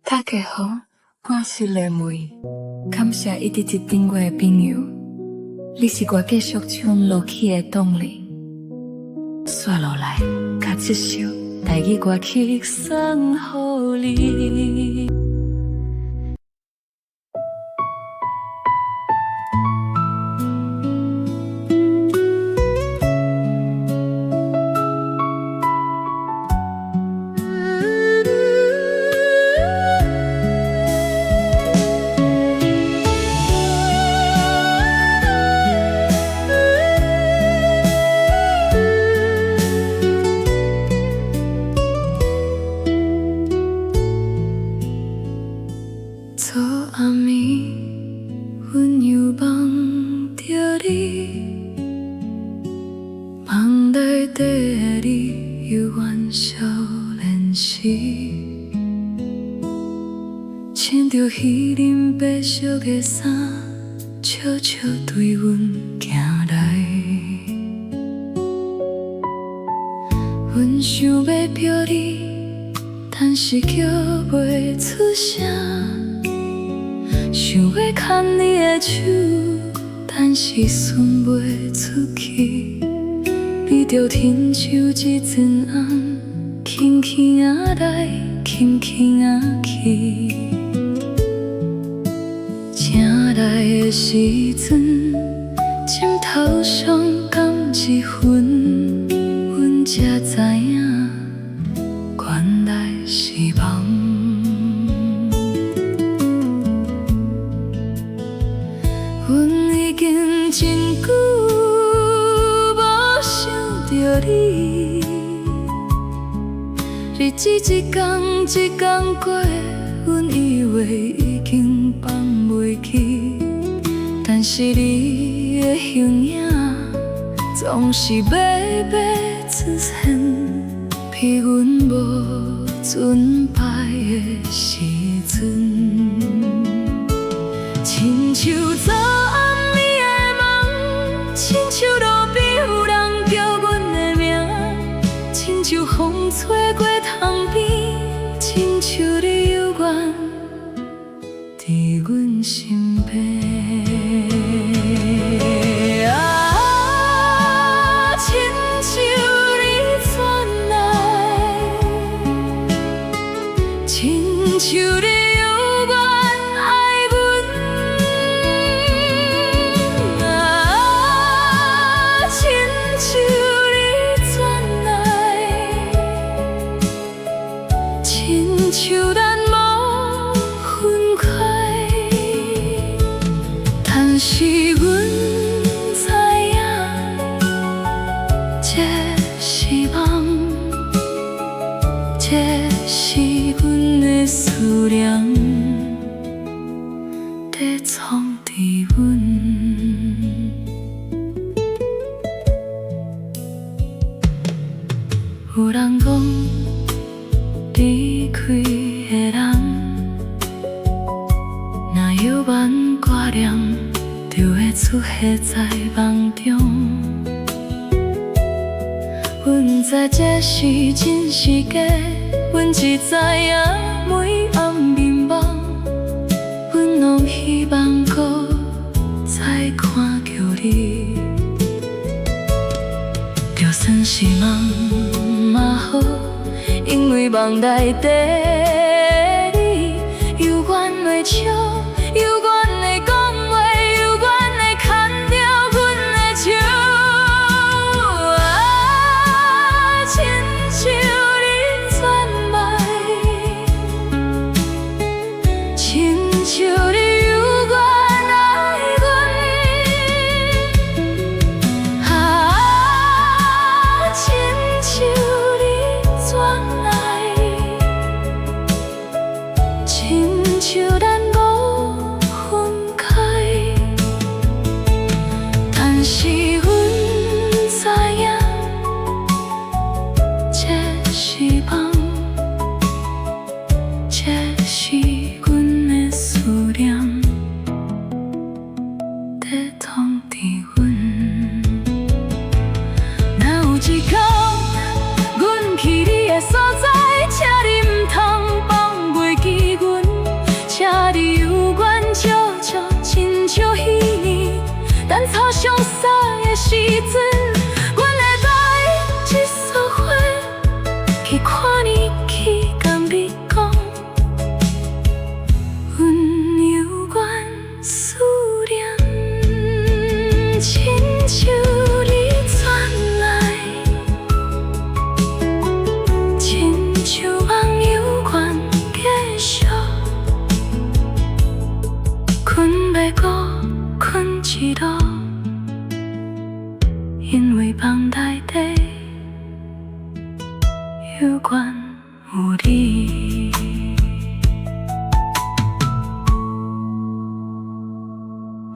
大家好，我是雷梅，感谢一直接订我的朋友，你是我继续唱落去的动力。接落来，甲这首台语歌曲送予你。昨暗暝，阮又梦着你，梦内底的你犹原少年时，穿着彼人白色的衫，悄悄对阮行来。阮想要表你，但是叫袂出声。想要牵你的手，但是伸袂出去。你就亲像一阵红，轻轻仔来，轻轻仔去。醒来的时阵，枕头上含一份，阮才知影，原来是梦。阮已经真久无想着你，日子一天一天过，阮以为已经放袂记，但是你的形影总是微微出现，比阮无准备的时阵，亲像昨暗暝的梦，亲像路边有人叫阮的名，亲像风吹过窗边，亲像你犹原伫阮身边。亲像你转来，亲像你。亲像咱无分开，但是阮知影，这是梦，这是阮的思念，在创伫阮。有人讲，离开的人，若犹原挂念，就会出现在梦中。阮知这是真是假，阮只知影每暗眠梦，阮拢希望搁再看到你。就算是梦嘛好。因为梦内底你犹原会笑，犹原会讲话，犹原会牵着阮的手。亲像你转来，亲像你犹原爱阮。亲像你转来。亲像咱无分开，但是阮知影，这是梦，这是阮的思念，在通知阮。若有一天，阮去你的所在，请你唔通放袂记阮。时阵，阮会带一束花去看你去甲美讲，阮犹原思念，亲像你传来，亲像梦犹原继续，困袂过，困一路。因为房内底犹原有你。